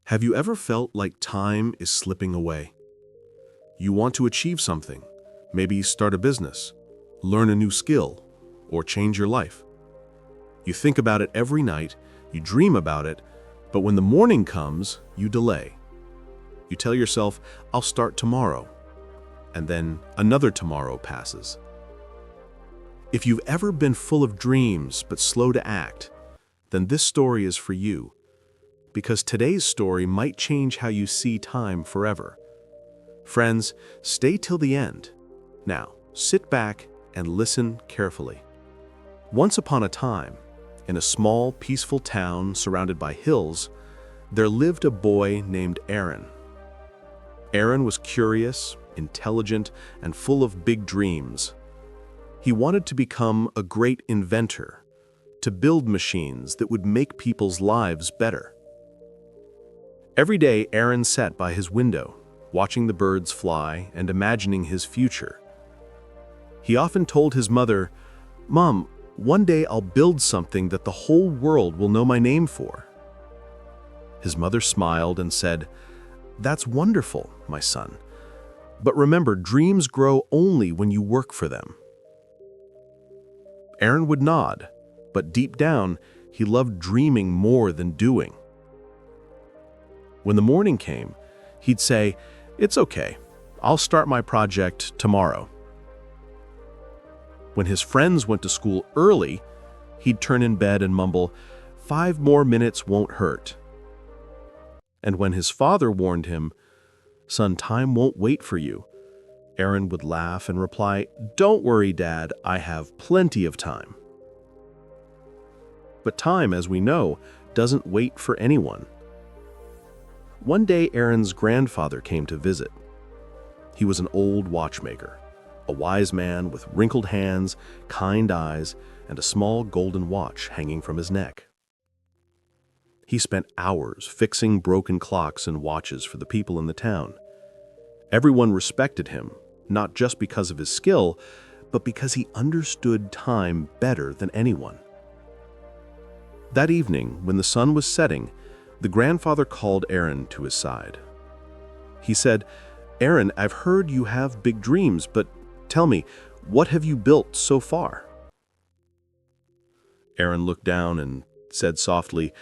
Have you ever felt like time is slipping away? You want to achieve something, maybe start a business, learn a new skill, or change your life. You think about it every night, you dream about it, but when the morning comes, you delay. You tell yourself, I'll start tomorrow, and then another tomorrow passes. If you've ever been full of dreams but slow to act, then this story is for you, because today's story might change how you see time forever. Friends, stay till the end. Now, sit back and listen carefully. Once upon a time, in a small, peaceful town surrounded by hills, there lived a boy named Aaron. Aaron was curious, intelligent, and full of big dreams. He wanted to become a great inventor, to build machines that would make people's lives better. Every day, Aaron sat by his window, watching the birds fly and imagining his future. He often told his mother, "Mom, one day I'll build something that the whole world will know my name for." His mother smiled and said, "That's wonderful, my son. But remember, dreams grow only when you work for them." Aaron would nod, but deep down, he loved dreaming more than doing. When the morning came, he'd say, "It's okay, I'll start my project tomorrow." When his friends went to school early, he'd turn in bed and mumble, "5 more minutes won't hurt." And when his father warned him, "Son, time won't wait for you," Aaron would laugh and reply, "Don't worry, Dad, I have plenty of time." But time, as we know, doesn't wait for anyone. One day, Aaron's grandfather came to visit. He was an old watchmaker, a wise man with wrinkled hands, kind eyes, and a small golden watch hanging from his neck. He spent hours fixing broken clocks and watches for the people in the town. Everyone respected him, not just because of his skill, but because he understood time better than anyone. That evening, when the sun was setting, the grandfather called Aaron to his side. He said, "Aaron, I've heard you have big dreams, but tell me, what have you built so far?" Aaron looked down and said softly,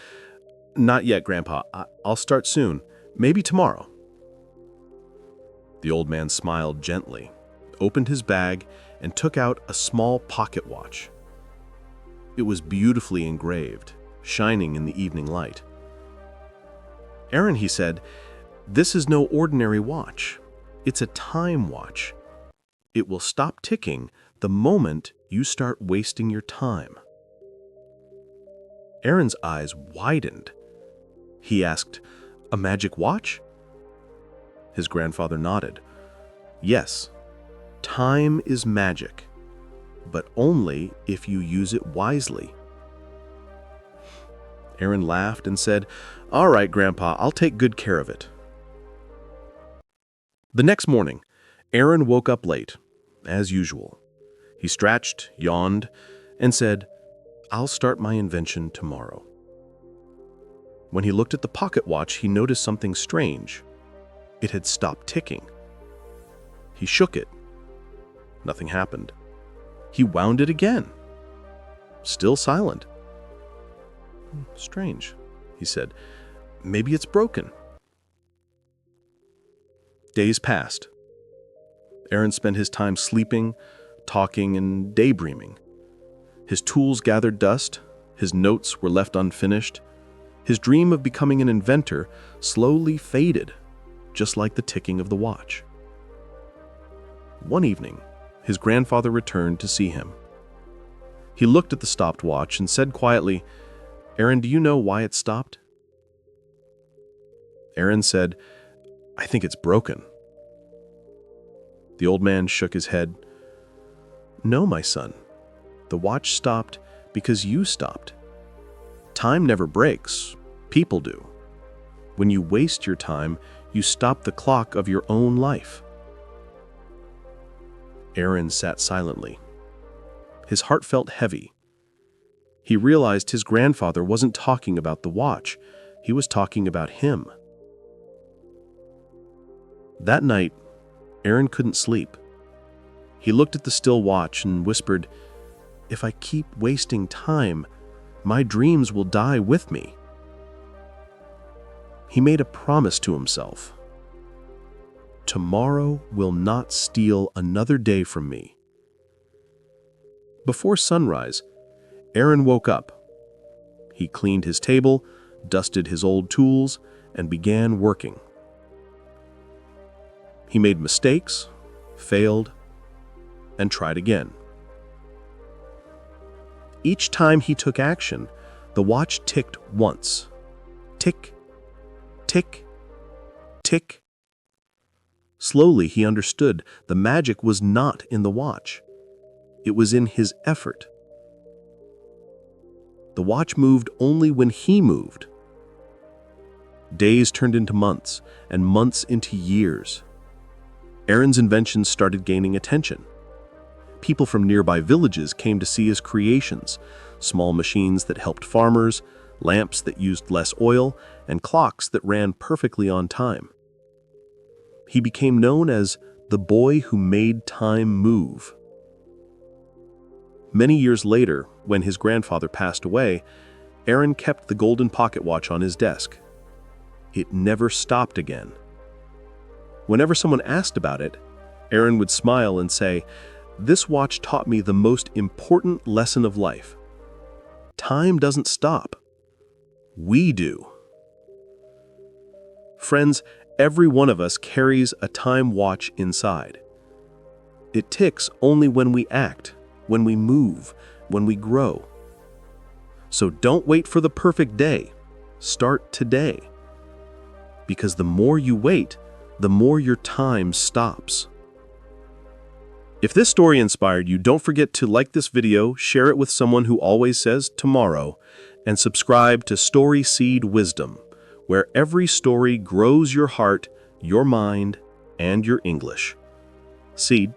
"Not yet, Grandpa. I'll start soon, maybe tomorrow." The old man smiled gently, opened his bag, and took out a small pocket watch. It was beautifully engraved, shining in the evening light. "Aaron," he said, "this is no ordinary watch. It's a time watch. It will stop ticking the moment you start wasting your time." Aaron's eyes widened. He asked, "A magic watch?" His grandfather nodded. "Yes, time is magic, but only if you use it wisely." Aaron laughed and said, "All right, Grandpa, I'll take good care of it." The next morning, Aaron woke up late, as usual. He stretched, yawned, and said, "I'll start my invention tomorrow." When he looked at the pocket watch, he noticed something strange. It had stopped ticking. He shook it. Nothing happened. He wound it again. Still silent. "Strange," he said. "Maybe it's broken." Days passed. Aaron spent his time sleeping, talking, and daydreaming. His tools gathered dust. His notes were left unfinished. His dream of becoming an inventor slowly faded, just like the ticking of the watch. One evening, his grandfather returned to see him. He looked at the stopped watch and said quietly, "Aaron, do you know why it stopped?" Aaron said, "I think it's broken." The old man shook his head. "No, my son. The watch stopped because you stopped. Time never breaks. People do. When you waste your time, you stop the clock of your own life." Aaron sat silently. His heart felt heavy. He realized his grandfather wasn't talking about the watch. He was talking about him. That night, Aaron couldn't sleep. He looked at the still watch and whispered, "If I keep wasting time, my dreams will die with me." He made a promise to himself. "Tomorrow will not steal another day from me." Before sunrise, Aaron woke up. He cleaned his table, dusted his old tools, and began working. He made mistakes, failed, and tried again. Each time he took action, the watch ticked once. Tick, tick, tick. Slowly he understood the magic was not in the watch. It was in his effort. The watch moved only when he moved. Days turned into months, and months into years. Aaron's inventions started gaining attention. People from nearby villages came to see his creations, small machines that helped farmers, lamps that used less oil, and clocks that ran perfectly on time. He became known as the boy who made time move. Many years later, when his grandfather passed away, Aaron kept the golden pocket watch on his desk. It never stopped again. Whenever someone asked about it, Aaron would smile and say, "This watch taught me the most important lesson of life. Time doesn't stop. We do." Friends, every one of us carries a time watch inside. It ticks only when we act, when we move, when we grow. So don't wait for the perfect day. Start today. Because the more you wait, the more your time stops. If this story inspired you, don't forget to like this video, share it with someone who always says tomorrow, and subscribe to Storyseed Wisdom, where every story grows your heart, your mind, and your English. Seed.